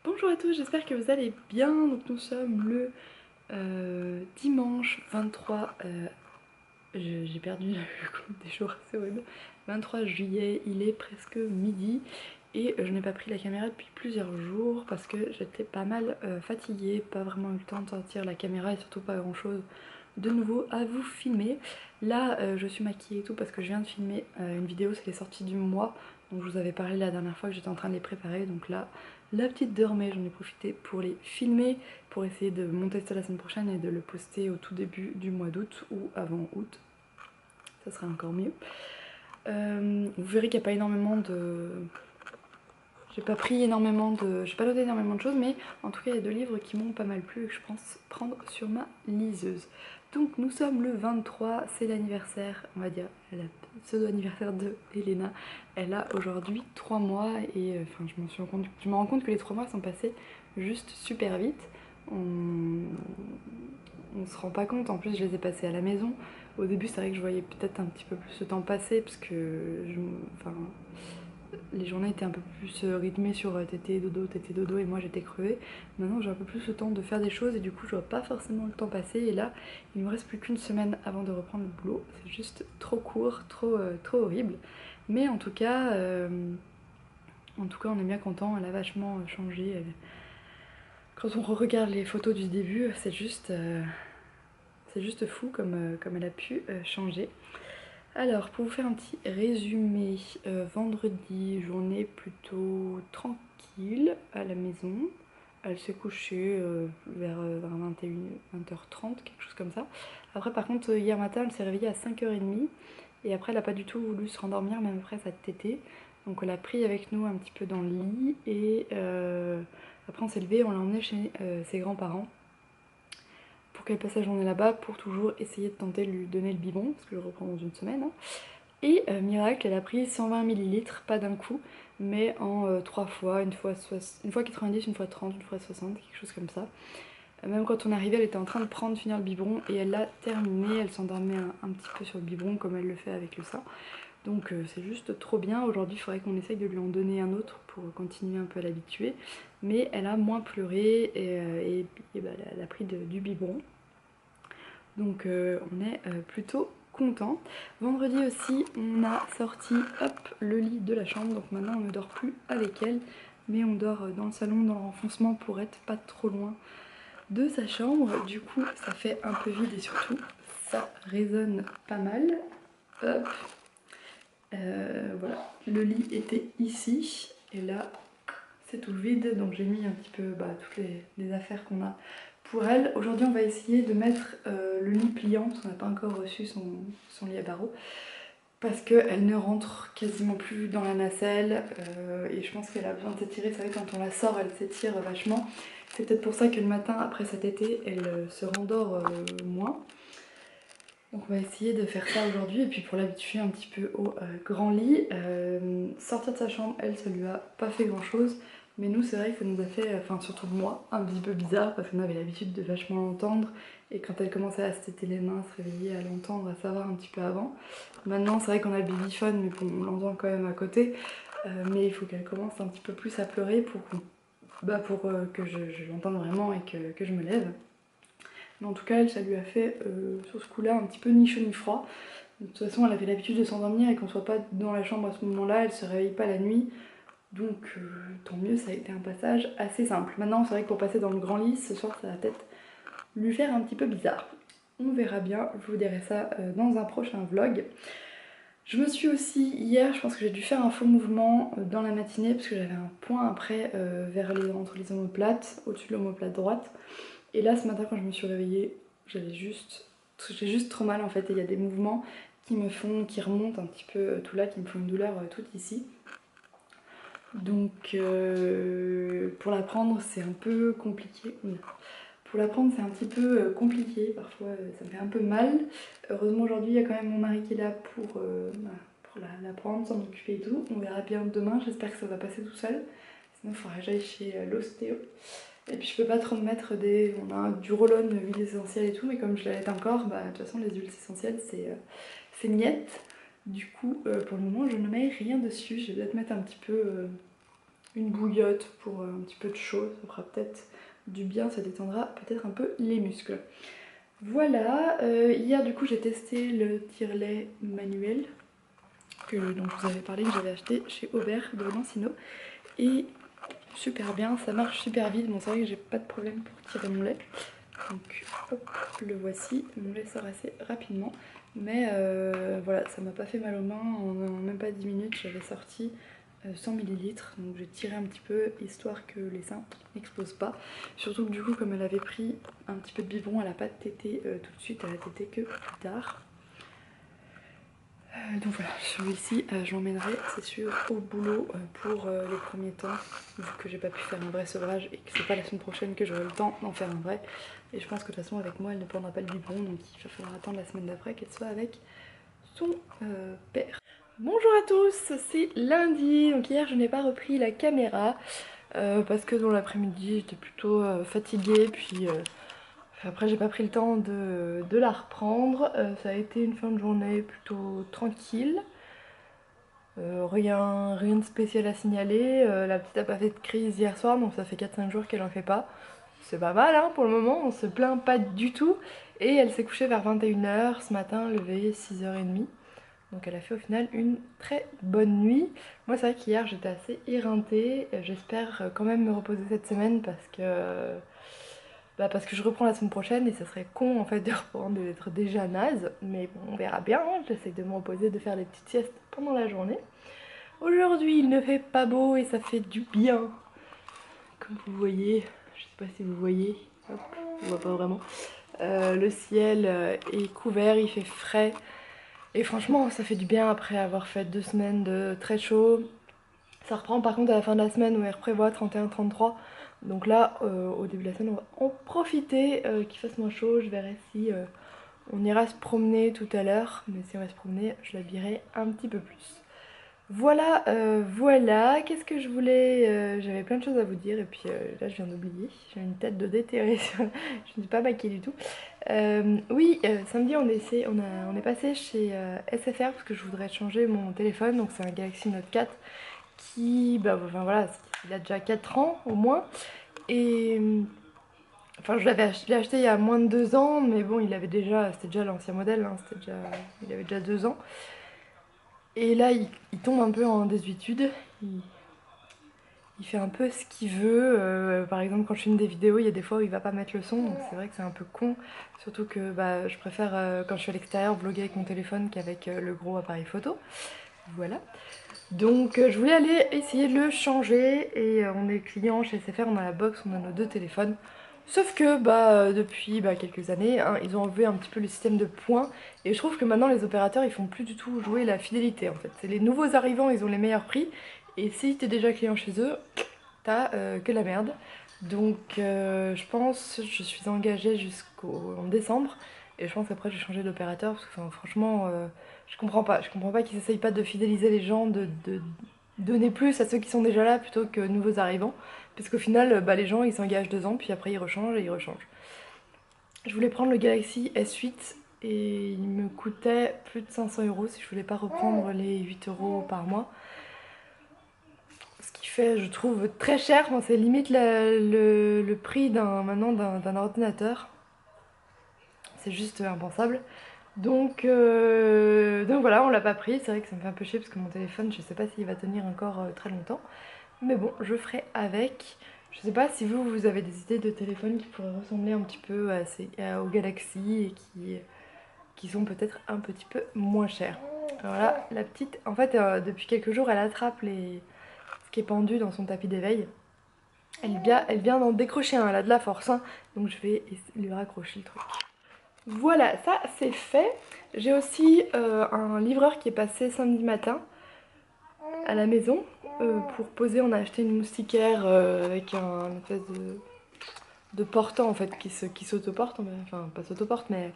Bonjour à tous, j'espère que vous allez bien. Donc nous sommes le dimanche 23, j'ai perdu le compte des jours, c'est horrible. 23 juillet, il est presque midi et je n'ai pas pris la caméra depuis plusieurs jours parce que j'étais pas mal fatiguée, pas vraiment eu le temps de sortir la caméra et surtout pas grand chose de nouveau à vous filmer. Là je suis maquillée et tout parce que je viens de filmer une vidéo, c'est les sorties du mois. Donc je vous avais parlé la dernière fois que j'étais en train de les préparer, donc là la petite dormait, j'en ai profité pour les filmer, pour essayer de monter ça la semaine prochaine et de le poster au tout début du mois d'août ou avant août, ça serait encore mieux. Vous verrez qu'il n'y a pas énormément de... J'ai pas pris énormément de... J'ai pas noté énormément de choses, mais en tout cas il y a deux livres qui m'ont pas mal plu et que je pense prendre sur ma liseuse. Donc nous sommes le 23, c'est l'anniversaire, on va dire, le pseudo-anniversaire de Elena. Elle a aujourd'hui 3 mois et enfin je me rends compte que les 3 mois sont passés juste super vite. On se rend pas compte, en plus je les ai passés à la maison. Au début c'est vrai que je voyais peut-être un petit peu plus le temps passer parce que les journées étaient un peu plus rythmées sur tété dodo et moi j'étais crevée. Maintenant j'ai un peu plus le temps de faire des choses et du coup je vois pas forcément le temps passer et là il me reste plus qu'une semaine avant de reprendre le boulot. C'est juste trop court, trop horrible. Mais en tout cas on est bien content, elle a vachement changé. Quand on regarde les photos du début, c'est juste fou comme elle a pu changer. Alors, pour vous faire un petit résumé, vendredi, journée plutôt tranquille à la maison. Elle s'est couchée vers 21, 20h30, quelque chose comme ça. Après, par contre, hier matin, elle s'est réveillée à 5h30. Et après, elle n'a pas du tout voulu se rendormir, même après sa tétée. Donc, on l'a pris avec nous un petit peu dans le lit. Et après, on s'est levé, on l'a emmené chez ses grands-parents pour qu'elle passe sa journée là-bas, pour toujours essayer de tenter de lui donner le biberon, parce que je reprends dans une semaine. Hein. Et miracle, elle a pris 120 ml, pas d'un coup, mais en 3 fois, une fois 90, une fois 30, une fois 60, quelque chose comme ça. Même quand on arrivait, elle était en train de finir le biberon, et elle l'a terminé, elle s'endormait un petit peu sur le biberon, comme elle le fait avec le sein. Donc c'est juste trop bien. Aujourd'hui, il faudrait qu'on essaye de lui en donner un autre pour continuer un peu à l'habituer. Mais elle a moins pleuré et bah, elle a pris du biberon. Donc on est plutôt content. Vendredi aussi, on a sorti hop, le lit de la chambre. Donc maintenant, on ne dort plus avec elle, mais on dort dans le salon, dans le renfoncement pour être pas trop loin de sa chambre. Du coup, ça fait un peu vide et surtout, ça résonne pas mal. Hop. Voilà, le lit était ici et là c'est tout vide, donc j'ai mis un petit peu toutes les affaires qu'on a pour elle. Aujourd'hui on va essayer de mettre le lit pliant parce qu'on n'a pas encore reçu son lit à barreaux parce qu'elle ne rentre quasiment plus dans la nacelle et je pense qu'elle a besoin de s'étirer. C'est vrai que quand on la sort elle s'étire vachement. C'est peut-être pour ça que le matin après cet été elle se rendort moins. Donc on va essayer de faire ça aujourd'hui et puis pour l'habituer un petit peu au grand lit. Sortir de sa chambre, elle, ça lui a pas fait grand chose. Mais nous c'est vrai que ça nous a fait, enfin surtout moi, un petit peu bizarre parce qu'on avait l'habitude de vachement l'entendre. Et quand elle commençait à se téter les mains, se réveiller, à l'entendre, à savoir un petit peu avant. Maintenant c'est vrai qu'on a le babyphone mais bon on l'entend quand même à côté. Mais il faut qu'elle commence un petit peu plus à pleurer pour que je l'entende vraiment et que je me lève. Mais en tout cas, elle, ça lui a fait sur ce coup-là un petit peu ni chaud ni froid. De toute façon, elle avait l'habitude de s'endormir et qu'on soit pas dans la chambre à ce moment-là, elle se réveille pas la nuit. Donc tant mieux, ça a été un passage assez simple. Maintenant, c'est vrai que pour passer dans le grand lit, ce soir, ça va peut-être lui faire un petit peu bizarre. On verra bien, je vous dirai ça dans un prochain vlog. Je me suis aussi, hier, je pense que j'ai dû faire un faux mouvement dans la matinée parce que j'avais un point après entre les omoplates, au-dessus de l'omoplate droite. Et là ce matin quand je me suis réveillée, j'ai juste trop mal en fait et il y a des mouvements qui remontent un petit peu tout là, qui me font une douleur toute ici. Donc pour la prendre c'est un peu compliqué. Pour la prendre c'est un petit peu compliqué, parfois ça me fait un peu mal. Heureusement aujourd'hui il y a quand même mon mari qui est là pour la prendre, s'en occuper et tout. On verra bien demain, j'espère que ça va passer tout seul. Sinon il faudrait que j'aille chez l'ostéo. Et puis je peux pas trop me mettre on a du roll-on huile essentielle et tout, mais comme je l'allaite encore, de toute façon les huiles essentielles c'est miette. Du coup pour le moment je ne mets rien dessus, je vais peut-être mettre un petit peu une bouillotte pour un petit peu de chaud, ça fera peut-être du bien, ça détendra peut-être un peu les muscles. Voilà, hier du coup j'ai testé le tire-lait manuel dont je vous avais parlé, que j'avais acheté chez Aubert de Lancino. Et super bien, ça marche super vite. Bon, c'est vrai que j'ai pas de problème pour tirer mon lait. Donc hop, le voici, mon lait sort assez rapidement. Mais voilà, ça m'a pas fait mal aux mains, en même pas 10 minutes j'avais sorti 100 ml. Donc j'ai tiré un petit peu histoire que les seins n'explosent pas. Surtout que du coup comme elle avait pris un petit peu de biberon, elle a pas tété tout de suite, elle a tété que plus tard. Donc voilà, celui-ci je l'emmènerai c'est sûr au boulot pour les premiers temps, vu que j'ai pas pu faire un vrai sevrage et que c'est pas la semaine prochaine que j'aurai le temps d'en faire un vrai. Et je pense que de toute façon avec moi elle ne prendra pas le biberon, donc il va falloir attendre la semaine d'après qu'elle soit avec son père. Bonjour à tous, c'est lundi, donc hier je n'ai pas repris la caméra parce que dans l'après-midi j'étais plutôt fatiguée, puis après j'ai pas pris le temps de la reprendre. Ça a été une fin de journée plutôt tranquille. Rien de spécial à signaler. La petite a pas fait de crise hier soir, donc ça fait 4-5 jours qu'elle en fait pas. C'est pas mal hein, pour le moment, on se plaint pas du tout. Et elle s'est couchée vers 21 h ce matin, levée 6 h 30. Donc elle a fait au final une très bonne nuit. Moi c'est vrai qu'hier j'étais assez éreintée. J'espère quand même me reposer cette semaine parce que je reprends la semaine prochaine et ça serait con en fait de reprendre, d'être déjà naze. Mais bon, on verra bien, hein. J'essaie de me reposer, de faire des petites siestes pendant la journée. Aujourd'hui il ne fait pas beau et ça fait du bien. Comme vous voyez, je sais pas si vous voyez, hop, on voit pas vraiment. Le ciel est couvert, il fait frais. Et franchement ça fait du bien après avoir fait 2 semaines de très chaud. Ça reprend par contre à la fin de la semaine où elle prévoit 31-33. Donc là, au début de la semaine, on va en profiter qu'il fasse moins chaud. Je verrai si on ira se promener tout à l'heure. Mais si on va se promener, je l'habillerai un petit peu plus. Voilà, voilà. Qu'est-ce que je voulais j'avais plein de choses à vous dire et puis là, je viens d'oublier. J'ai une tête de déterrée. Je ne suis pas maquillée du tout. Oui, samedi, on est passé chez SFR parce que je voudrais changer mon téléphone. Donc c'est un Galaxy Note 4 qui, enfin voilà, il a déjà 4 ans au moins. Et enfin, je l'ai acheté il y a moins de 2 ans, mais bon, c'était déjà l'ancien modèle, hein, il avait déjà 2 ans. Et là, il tombe un peu en désuétude. Il fait un peu ce qu'il veut. Par exemple, quand je filme des vidéos, il y a des fois où il va pas mettre le son, donc c'est vrai que c'est un peu con. Surtout que je préfère, quand je suis à l'extérieur, vlogger avec mon téléphone qu'avec le gros appareil photo. Voilà. Donc je voulais aller essayer de le changer et on est client chez SFR, on a la box, on a nos 2 téléphones. Sauf que depuis quelques années, hein, ils ont enlevé un petit peu le système de points et je trouve que maintenant les opérateurs ils font plus du tout jouer la fidélité en fait. C'est les nouveaux arrivants, ils ont les meilleurs prix et si t'es déjà client chez eux, t'as que la merde. Donc je suis engagée jusqu'en décembre et je pense qu'après je vais changer d'opérateur parce que franchement je comprends pas qu'ils essayent pas de fidéliser les gens, de donner plus à ceux qui sont déjà là plutôt que nouveaux arrivants. Parce qu'au final, les gens ils s'engagent 2 ans, puis après ils rechangent et ils rechangent. Je voulais prendre le Galaxy S8 et il me coûtait plus de 500 € si je voulais pas reprendre les 8 € par mois. Ce qui fait, je trouve, très cher. Enfin, c'est limite le prix maintenant d'un ordinateur. C'est juste impensable. Donc voilà, on l'a pas pris. C'est vrai que ça me fait un peu chier parce que mon téléphone, je sais pas s'il va tenir encore très longtemps. Mais bon, je ferai avec. Je sais pas si vous avez des idées de téléphone qui pourraient ressembler un petit peu aux Galaxy et qui sont peut-être un petit peu moins chers. Alors là, la petite, en fait, depuis quelques jours, elle attrape ce qui est pendu dans son tapis d'éveil. Elle vient d'en décrocher un, elle a de la force, hein. Donc je vais lui raccrocher le truc. Voilà, ça c'est fait. J'ai aussi un livreur qui est passé samedi matin à la maison pour poser. On a acheté une moustiquaire avec un espèce de portant en fait qui s'autoporte, enfin pas s'autoporte mais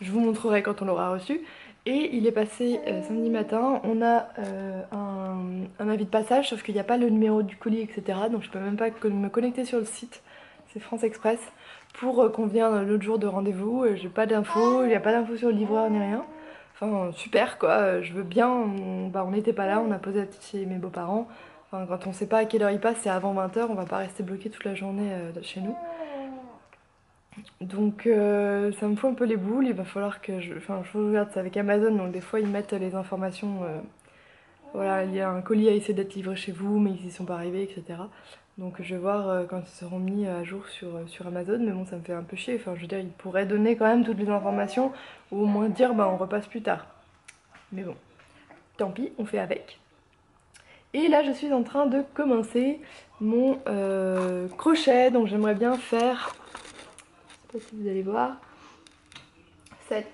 je vous montrerai quand on l'aura reçu. Et il est passé samedi matin. On a un avis de passage sauf qu'il n'y a pas le numéro du colis etc. Donc je peux même pas me connecter sur le site, c'est France Express, pour qu'on vienne l'autre jour de rendez-vous. J'ai pas d'infos, il n'y a pas d'infos sur le livreur ni rien. Enfin super quoi, je veux bien, on n'était pas là, on a posé la petite chez mes beaux-parents. Enfin, quand on sait pas à quelle heure il passe, c'est avant 20 h, on va pas rester bloqué toute la journée chez nous. Donc ça me fout un peu les boules, il va falloir que je... Enfin, je regarde ça avec Amazon, donc des fois ils mettent les informations... voilà, il y a un colis à essayer d'être livré chez vous, mais ils y sont pas arrivés, etc. Donc je vais voir quand ils seront mis à jour sur Amazon, mais bon, ça me fait un peu chier. Enfin, je veux dire, ils pourraient donner quand même toutes les informations, ou au moins dire, bah on repasse plus tard. Mais bon, tant pis, on fait avec. Et là, je suis en train de commencer mon crochet, donc j'aimerais bien faire, je sais pas si vous allez voir, cette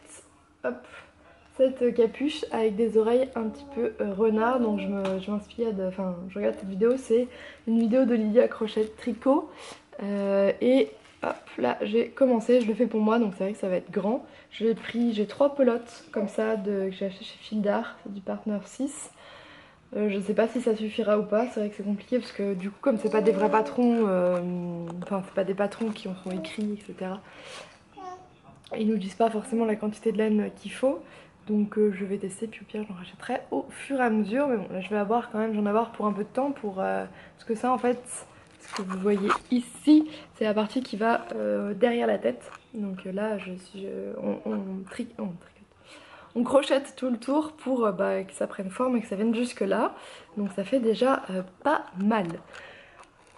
capuche avec des oreilles un petit peu renard. Donc je m'inspire de, enfin je regarde cette vidéo, c'est une vidéo de Lydia Crochet Tricot et hop là j'ai commencé, je le fais pour moi, donc c'est vrai que ça va être grand. J'ai 3 pelotes comme ça que j'ai acheté chez Fil d'Art, c'est du Partner 6. Je sais pas si ça suffira ou pas, c'est vrai que c'est compliqué parce que du coup comme c'est pas des vrais patrons, enfin c'est pas des patrons qui ont sont écrits, etc. Ils nous disent pas forcément la quantité de laine qu'il faut. Donc je vais tester, puis au pire j'en rachèterai au fur et à mesure. Mais bon, là je vais avoir quand même, j'en avoir pour un peu de temps pour parce que ça en fait, ce que vous voyez ici, c'est la partie qui va derrière la tête. Donc là on crochette tout le tour pour bah, que ça prenne forme et que ça vienne jusque là. Donc ça fait déjà pas mal.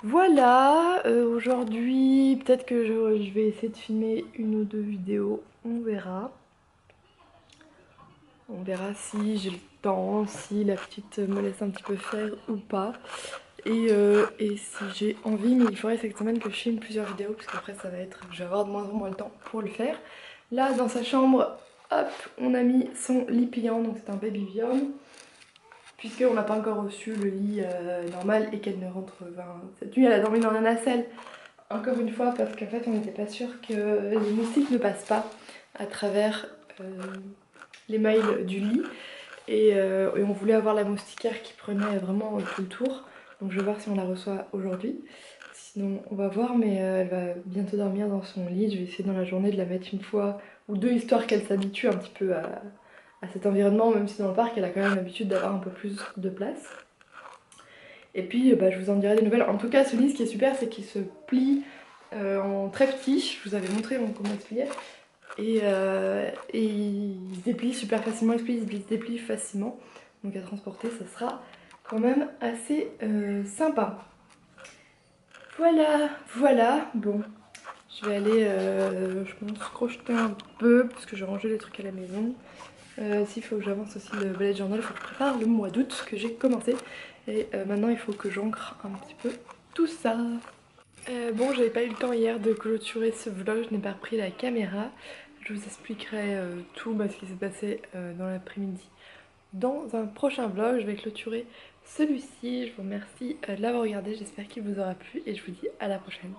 Voilà, aujourd'hui peut-être que je vais essayer de filmer une ou deux vidéos, on verra. On verra si j'ai le temps, si la petite me laisse un petit peu faire ou pas. Et si j'ai envie, mais il faudrait cette semaine que je filme plusieurs vidéos parce qu'après ça va être, je vais avoir de moins en moins le temps pour le faire. Là dans sa chambre, hop, on a mis son lit pliant, donc c'est un baby Viome. Puisqu'on n'a pas encore reçu le lit normal et qu'elle ne rentre... Enfin, cette nuit elle a dormi dans la nacelle. Encore une fois parce qu'en fait on n'était pas sûr que les moustiques ne passent pas à travers les mailles du lit. Et on voulait avoir la moustiquaire qui prenait vraiment tout le tour. Donc je vais voir si on la reçoit aujourd'hui. Sinon on va voir, mais elle va bientôt dormir dans son lit. Je vais essayer dans la journée de la mettre une fois ou deux, histoire qu'elle s'habitue un petit peu à cet environnement, même si dans le parc elle a quand même l'habitude d'avoir un peu plus de place. Et puis bah, je vous en dirai des nouvelles. En tout cas ce lit, ce qui est super, c'est qu'il se plie en très petit. Je vous avais montré comment il se pliait. Et il se déplie super facilement, il se déplie facilement. Donc à transporter, ça sera quand même assez sympa. Voilà, voilà. Bon, je vais aller, je pense, crocheter un peu parce que j'ai rangé les trucs à la maison. S'il faut que j'avance aussi le bullet journal, il faut que je prépare le mois d'août que j'ai commencé. Et maintenant, il faut que j'ancre un petit peu tout ça. Bon, j'avais pas eu le temps hier de clôturer ce vlog, je n'ai pas repris la caméra. Je vous expliquerai tout ce qui s'est passé dans l'après-midi dans un prochain vlog. Je vais clôturer celui-ci. Je vous remercie de l'avoir regardé, j'espère qu'il vous aura plu et je vous dis à la prochaine.